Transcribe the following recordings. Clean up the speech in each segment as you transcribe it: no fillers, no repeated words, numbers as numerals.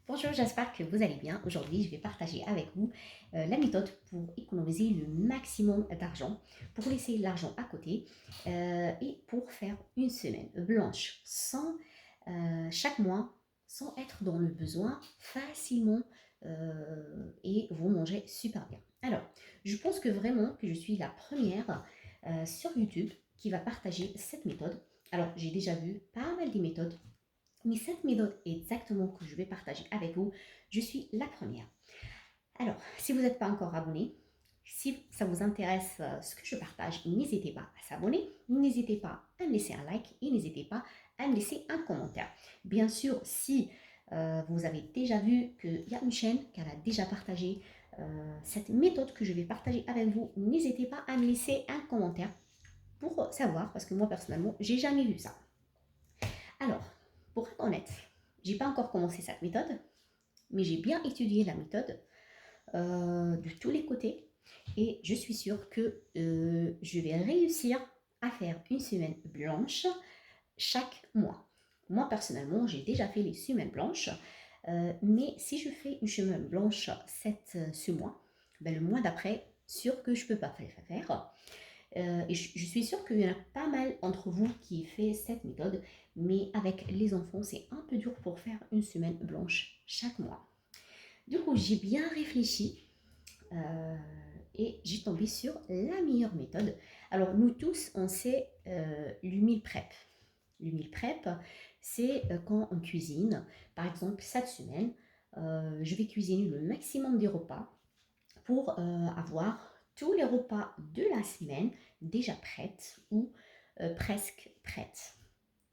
Bonjour, j'espère que vous allez bien. Aujourd'hui, je vais partager avec vous la méthode pour économiser le maximum d'argent, pour laisser l'argent à côté et pour faire une semaine blanche sans chaque mois, sans être dans le besoin facilement et vous mangez super bien. Alors, je pense que vraiment que je suis la première sur YouTube qui va partager cette méthode. Alors, j'ai déjà vu pas mal de méthodes mais cette méthode exactement que je vais partager avec vous, je suis la première. Alors, si vous n'êtes pas encore abonné, si ça vous intéresse ce que je partage, n'hésitez pas à s'abonner, n'hésitez pas à me laisser un like et n'hésitez pas à me laisser un commentaire. Bien sûr, si vous avez déjà vu qu'il y a une chaîne qui a déjà partagé cette méthode que je vais partager avec vous, n'hésitez pas à me laisser un commentaire pour savoir, parce que moi personnellement, j'ai jamais vu ça. Alors, pour être honnête, j'ai pas encore commencé cette méthode, mais j'ai bien étudié la méthode de tous les côtés et je suis sûre que je vais réussir à faire une semaine blanche chaque mois. Moi personnellement, j'ai déjà fait les semaines blanches, mais si je fais une semaine blanche ce mois, ben, le mois d'après, sûr que je peux pas faire. Et je suis sûre qu'il y en a pas mal entre vous qui fait cette méthode, mais avec les enfants, c'est un peu dur pour faire une semaine blanche chaque mois. Du coup, j'ai bien réfléchi euh, et j'ai tombé sur la meilleure méthode. Alors, nous tous, on sait le meal prep. Le meal prep, c'est quand on cuisine. Par exemple, cette semaine, je vais cuisiner le maximum des repas pour avoir tous les repas de la semaine déjà prêtes ou presque prêtes.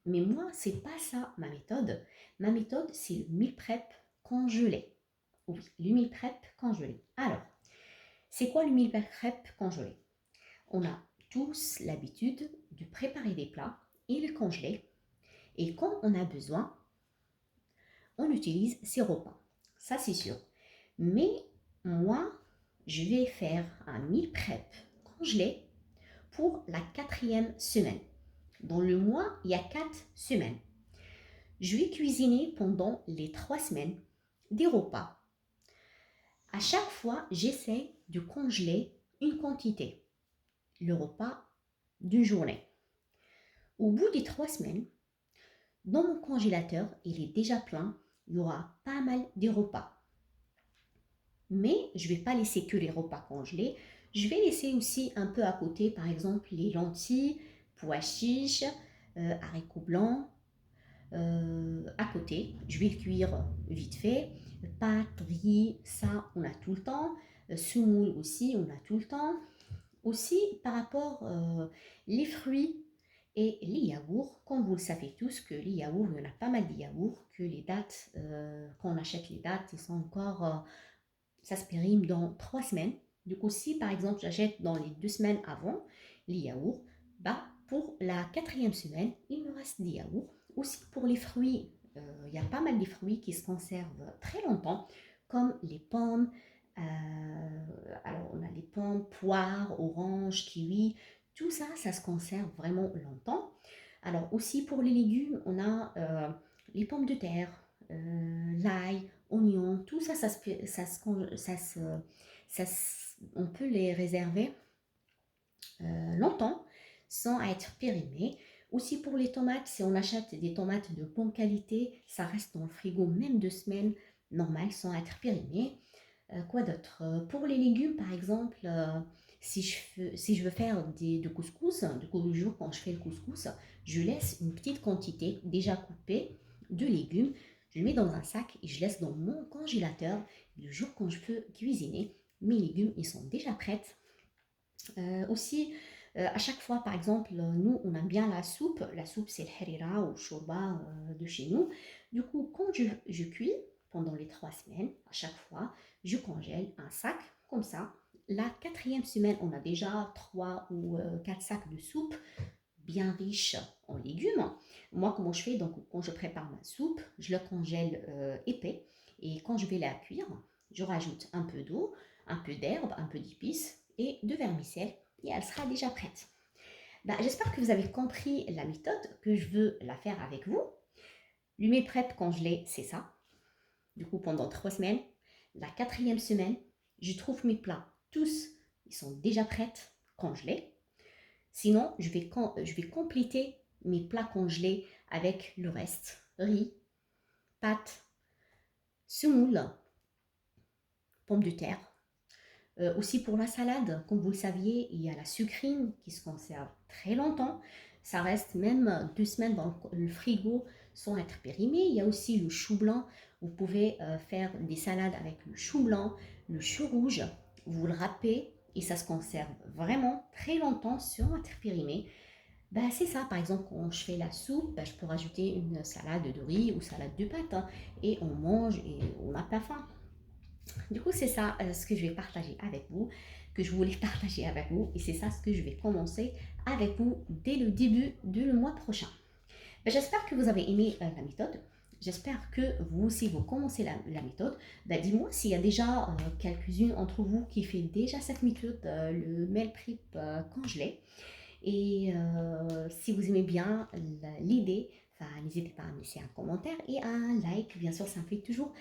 Mais moi, c'est pas ça ma méthode. Ma méthode, c'est le meal prep congelé. Oui, le meal prep congelé. Alors, c'est quoi le meal prep congelé? On a tous l'habitude de préparer des plats et les congeler. Et quand on a besoin, on utilise ces repas. Ça, c'est sûr. Mais moi, je vais faire un meal prep congelé pour la quatrième semaine. Dans le mois, il y a 4 semaines. Je vais cuisiner pendant les 3 semaines des repas. À chaque fois, j'essaie de congeler une quantité, le repas d'une journée. Au bout des 3 semaines, dans mon congélateur, il est déjà plein, il y aura pas mal de repas. Mais je ne vais pas laisser que les repas congelés. Je vais laisser aussi un peu à côté, par exemple, les lentilles, pois chiches, haricots blancs. À côté, je vais le cuire vite fait. Pâtes, riz, ça, on a tout le temps. Semoule aussi, on a tout le temps. Aussi, par rapport les fruits et les yaourts, comme vous le savez tous, que les yaourts, il y en a pas mal de yaourts, que les dates, quand on achète les dates, ils sont encore ça se périme dans 3 semaines. Du coup, si par exemple j'achète dans les 2 semaines avant les yaourts, bah, pour la quatrième semaine, il me reste des yaourts. Aussi pour les fruits, il y a pas mal de fruits qui se conservent très longtemps, comme les pommes. Alors on a les pommes, poires, oranges, kiwis. Tout ça, ça se conserve vraiment longtemps. Alors aussi pour les légumes, on a les pommes de terre, l'ail, oignons, tout ça, on peut les réserver longtemps sans être périmés. Aussi pour les tomates, si on achète des tomates de bonne qualité, ça reste dans le frigo même 2 semaines normales sans être périmées. Quoi d'autre? Pour les légumes, par exemple, si je veux faire de couscous, du coup, le jour quand je fais le couscous, je laisse une petite quantité déjà coupée de légumes. Je le mets dans un sac et je laisse dans mon congélateur. Le jour quand je peux cuisiner, mes légumes, ils sont déjà prêts. Aussi, à chaque fois, par exemple, nous, on aime bien la soupe. La soupe, c'est le harira ou shorba de chez nous. Du coup, quand je cuis pendant les 3 semaines, à chaque fois, je congèle un sac comme ça. La quatrième semaine, on a déjà 3 ou 4 sacs de soupe bien riches en légumes. Moi, comment je fais? Donc, quand je prépare ma soupe, je le congèle épais. Et quand je vais la cuire, je rajoute un peu d'eau, un peu d'herbe, un peu d'épices et de vermicelle et elle sera déjà prête. Ben, j'espère que vous avez compris la méthode, que je veux la faire avec vous. Le meal prep congelé, c'est ça. Du coup, pendant 3 semaines, la 4e semaine, je trouve mes plats. Tous, ils sont déjà prêts, congelés. Sinon, je vais compléter mes plats congelés avec le reste. Riz, pâtes, semoule, pommes de terre. Aussi pour la salade, comme vous le saviez, il y a la sucrine qui se conserve très longtemps. Ça reste même 2 semaines dans le frigo sans être périmé. Il y a aussi le chou blanc. Vous pouvez faire des salades avec le chou blanc, le chou rouge. Vous le râpez et ça se conserve vraiment très longtemps sans être périmé. Ben, c'est ça, par exemple, quand je fais la soupe, ben, je peux rajouter une salade de riz ou salade de pâtes, hein, et on mange et on n'a pas faim. Du coup, c'est ça ce que je vais partager avec vous, que je voulais partager avec vous, et c'est ça ce que je vais commencer avec vous dès le début du mois prochain. Ben, j'espère que vous avez aimé la méthode. J'espère que vous aussi, vous commencez la méthode. Ben, dis-moi s'il y a déjà quelques-unes entre vous qui fait déjà cette méthode, le meal prep congelé. Et si vous aimez bien l'idée, enfin, n'hésitez pas à me laisser un commentaire et un like. Bien sûr, ça me fait toujours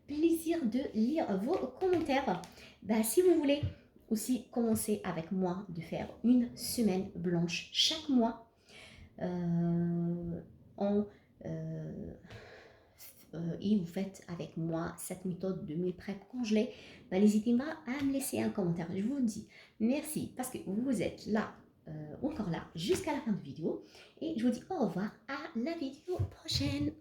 plaisir de lire vos commentaires. Bah, si vous voulez aussi commencer avec moi de faire une semaine blanche chaque mois en, euh, et vous faites avec moi cette méthode de meal prep congelé, bah, n'hésitez pas à me laisser un commentaire. Je vous dis merci parce que vous êtes là, encore là, jusqu'à la fin de la vidéo. Et je vous dis au revoir à la vidéo prochaine.